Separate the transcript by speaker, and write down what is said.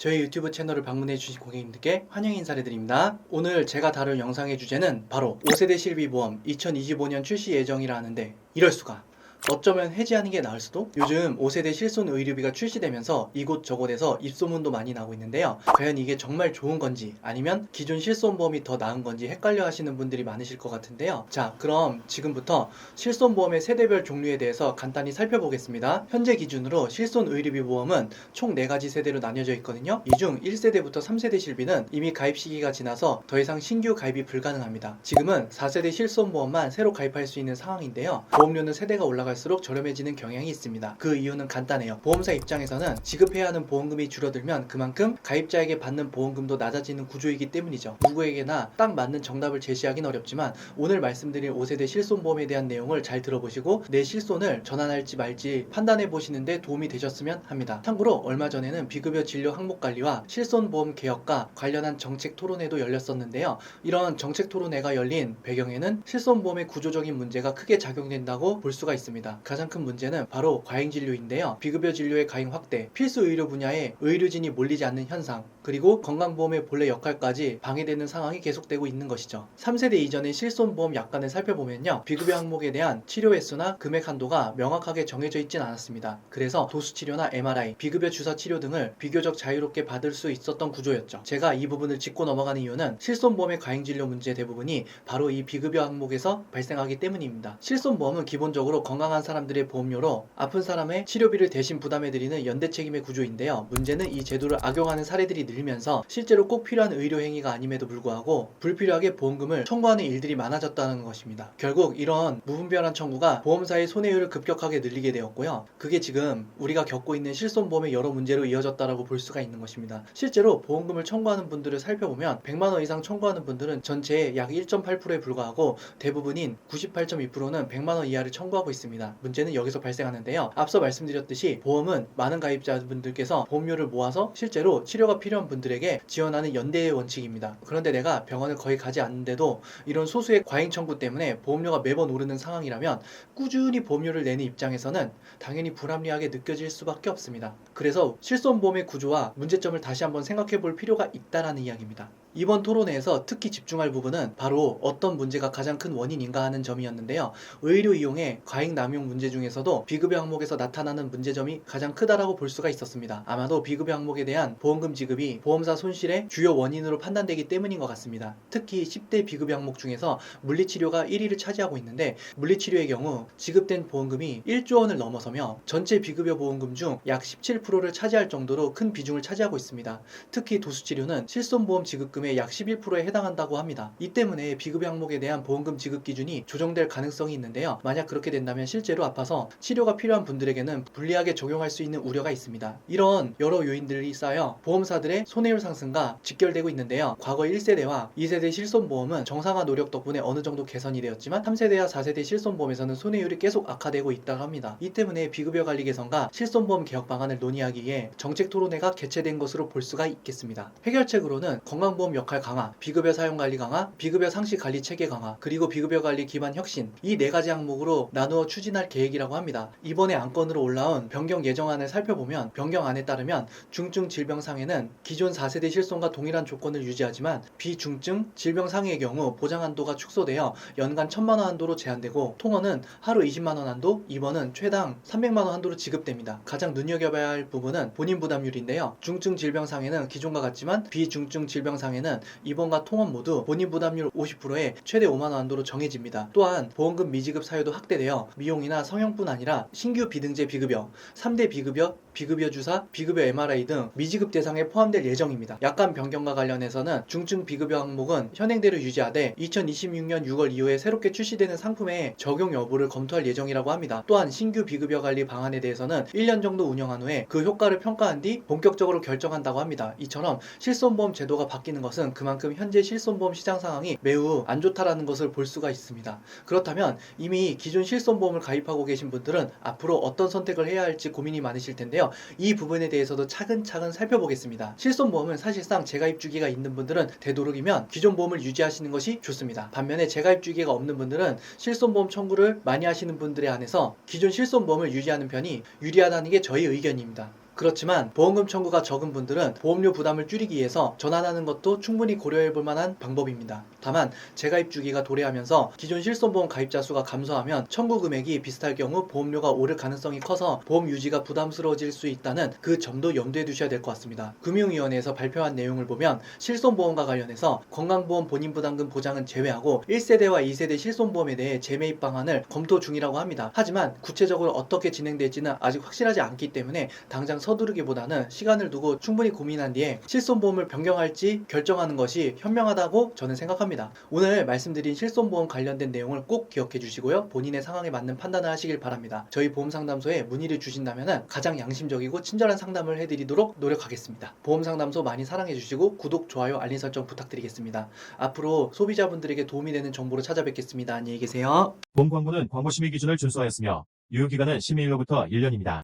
Speaker 1: 저희 유튜브 채널을 방문해 주신 고객님들께 환영 인사를 드립니다. 오늘 제가 다룰 영상의 주제는 바로 5세대 실비보험 2025년 출시 예정이라 하는데 이럴 수가. 어쩌면 해지하는 게 나을 수도? 요즘 5세대 실손 의료비가 출시되면서 이곳저곳에서 입소문도 많이 나고 있는데요. 과연 이게 정말 좋은 건지 아니면 기존 실손보험이 더 나은 건지 헷갈려 하시는 분들이 많으실 것 같은데요. 자, 그럼 지금부터 실손보험의 세대별 종류에 대해서 간단히 살펴보겠습니다. 현재 기준으로 실손 의료비 보험은 총 4가지 세대로 나뉘어져 있거든요. 이 중 1세대부터 3세대 실비는 이미 가입 시기가 지나서 더 이상 신규 가입이 불가능합니다. 지금은 4세대 실손보험만 새로 가입할 수 있는 상황인데요. 보험료는 세대가 올라갈수록 저렴해지는 경향이 있습니다. 그 이유는 간단해요. 보험사 입장에서는 지급해야 하는 보험금이 줄어들면 그만큼 가입자에게 받는 보험금도 낮아지는 구조이기 때문이죠. 누구에게나 딱 맞는 정답을 제시하긴 어렵지만 오늘 말씀드릴 5세대 실손보험에 대한 내용을 잘 들어보시고 내 실손을 전환할지 말지 판단해 보시는데 도움이 되셨으면 합니다. 참고로 얼마 전에는 비급여 진료 항목 관리와 실손보험 개혁과 관련한 정책 토론회도 열렸었는데요. 이런 정책 토론회가 열린 배경에는 실손보험의 구조적인 문제가 크게 작용된다고 볼 수가 있습니다. 가장 큰 문제는 바로 과잉진료인데요. 비급여 진료의 과잉 확대, 필수 의료 분야에 의료진이 몰리지 않는 현상, 그리고 건강보험의 본래 역할까지 방해되는 상황이 계속되고 있는 것이죠. 3세대 이전의 실손보험 약관을 살펴보면요. 비급여 항목에 대한 치료 횟수나 금액 한도가 명확하게 정해져 있진 않았습니다. 그래서 도수치료나 MRI, 비급여 주사 치료 등을 비교적 자유롭게 받을 수 있었던 구조였죠. 제가 이 부분을 짚고 넘어가는 이유는 실손보험의 과잉진료 문제 대부분이 바로 이 비급여 항목에서 발생하기 때문입니다. 실손보험은 기본적으로 건강한 사람들의 보험료로 아픈 사람의 치료비를 대신 부담해드리는 연대 책임의 구조인데요. 문제는 이 제도를 악용하는 사례들이 늘면서 실제로 꼭 필요한 의료 행위가 아님에도 불구하고 불필요하게 보험금을 청구하는 일들이 많아졌다는 것입니다. 결국 이런 무분별한 청구가 보험사의 손해율을 급격하게 늘리게 되었고요. 그게 지금 우리가 겪고 있는 실손보험의 여러 문제로 이어졌다라고 볼 수가 있는 것입니다. 실제로 보험금을 청구하는 분들을 살펴보면 100만원 이상 청구하는 분들은 전체의 약 1.8%에 불과하고 대부분인 98.2%는 100만원 이하를 청구하고 있습니다. 문제는 여기서 발생하는데요. 앞서 말씀드렸듯이 보험은 많은 가입자분들께서 보험료를 모아서 실제로 치료가 필요한 분들에게 지원하는 연대의 원칙입니다. 그런데 내가 병원을 거의 가지 않는데도 이런 소수의 과잉 청구 때문에 보험료가 매번 오르는 상황이라면 꾸준히 보험료를 내는 입장에서는 당연히 불합리하게 느껴질 수밖에 없습니다. 그래서 실손보험의 구조와 문제점을 다시 한번 생각해 볼 필요가 있다라는 이야기입니다. 이번 토론회에서 특히 집중할 부분은 바로 어떤 문제가 가장 큰 원인인가 하는 점이었는데요. 의료 이용의 과잉 남용 문제 중에서도 비급여 항목에서 나타나는 문제점이 가장 크다라고 볼 수가 있었습니다. 아마도 비급여 항목에 대한 보험금 지급이 보험사 손실의 주요 원인으로 판단되기 때문인 것 같습니다. 특히 10대 비급여 항목 중에서 물리치료가 1위를 차지하고 있는데 물리치료의 경우 지급된 보험금이 1조 원을 넘어서며 전체 비급여 보험금 중 약 17%를 차지할 정도로 큰 비중을 차지하고 있습니다. 특히 도수치료는 실손보험 지급금의 약 11%에 해당한다고 합니다. 이 때문에 비급여 항목에 대한 보험금 지급 기준이 조정될 가능성이 있는데요. 만약 그렇게 된다면 실제로 아파서 치료가 필요한 분들에게는 불리하게 적용할 수 있는 우려가 있습니다. 이런 여러 요인들이 쌓여 보험사들의 손해율 상승과 직결되고 있는데요. 과거 1세대와 2세대 실손보험은 정상화 노력 덕분에 어느 정도 개선이 되었지만 3세대와 4세대 실손보험에서는 손해율이 계속 악화되고 있다고 합니다. 이 때문에 비급여 관리 개선과 실손보험 개혁 방안을 논의하기 위해 정책 토론회가 개최된 것으로 볼 수가 있겠습니다. 해결책으로는 건강보험 역할 강화, 비급여 사용 관리 강화, 비급여 상시 관리 체계 강화, 그리고 비급여 관리 기반 혁신, 이 4가지 항목으로 나누어 추진할 계획이라고 합니다. 이번에 안건으로 올라온 변경 예정안을 살펴보면 변경안에 따르면 중증 질병 상해는 기존 4세대 실손과 동일한 조건을 유지하지만 비중증 질병 상해의 경우 보장 한도가 축소되어 연간 1000만원 한도로 제한되고 통원은 하루 20만원 한도, 입원은 최당 300만원 한도로 지급됩니다. 가장 눈여겨봐야 할 부분은 본인 부담률인데요. 중증 질병 상해는 기존과 같지만 비중증 질병 상해는 입원과 통원 모두 본인 부담률 50%에 최대 5만원 한도로 정해집니다. 또한 보험금 미지급 사유도 확대되어 미용이나 성형뿐 아니라 신규 비등재 비급여, 3대 비급여, 비급여 주사, 비급여 MRI 등 미지급 대상에 포함될 예정입니다. 약관 변경과 관련해서는 중증 비급여 항목은 현행대로 유지하되 2026년 6월 이후에 새롭게 출시되는 상품의 적용 여부를 검토할 예정이라고 합니다. 또한 신규 비급여 관리 방안에 대해서는 1년 정도 운영한 후에 그 효과를 평가한 뒤 본격적으로 결정한다고 합니다. 이처럼 실손보험 제도가 바뀌는 것은 그만큼 현재 실손보험 시장 상황이 매우 안 좋다라는 것을 볼 수가 있습니다. 그렇다면 이미 기존 실손보험을 가입하고 계신 분들은 앞으로 어떤 선택을 해야 할지 고민이 많으실 텐데요. 이 부분에 대해서도 차근차근 살펴보겠습니다. 실손보험은 사실상 재가입 주기가 있는 분들은 되도록이면 기존 보험을 유지하시는 것이 좋습니다. 반면에 재가입 주기가 없는 분들은 실손보험 청구를 많이 하시는 분들에 한해서 기존 실손보험을 유지하는 편이 유리하다는 게 저희 의견입니다. 그렇지만 보험금 청구가 적은 분들은 보험료 부담을 줄이기 위해서 전환하는 것도 충분히 고려해 볼 만한 방법입니다. 다만 재가입 주기가 도래하면서 기존 실손보험 가입자 수가 감소하면 청구 금액이 비슷할 경우 보험료가 오를 가능성이 커서 보험 유지가 부담스러워질 수 있다는 그 점도 염두에 두셔야 될 것 같습니다. 금융위원회에서 발표한 내용을 보면 실손보험과 관련해서 건강보험 본인부담금 보장은 제외하고 1세대와 2세대 실손보험에 대해 재매입 방안을 검토 중이라고 합니다. 하지만 구체적으로 어떻게 진행될지는 아직 확실하지 않기 때문에 당장 서두르기보다는 시간을 두고 충분히 고민한 뒤에 실손보험을 변경할지 결정하는 것이 현명하다고 저는 생각합니다. 오늘 말씀드린 실손보험 관련된 내용을 꼭 기억해 주시고요. 본인의 상황에 맞는 판단을 하시길 바랍니다. 저희 보험상담소에 문의를 주신다면 가장 양심적이고 친절한 상담을 해드리도록 노력하겠습니다. 보험상담소 많이 사랑해 주시고 구독, 좋아요, 알림 설정 부탁드리겠습니다. 앞으로 소비자분들에게 도움이 되는 정보로 찾아뵙겠습니다. 안녕히 계세요.
Speaker 2: 보험 광고는 광고 심의 기준을 준수하였으며 유효기간은 심의일로부터 1년입니다.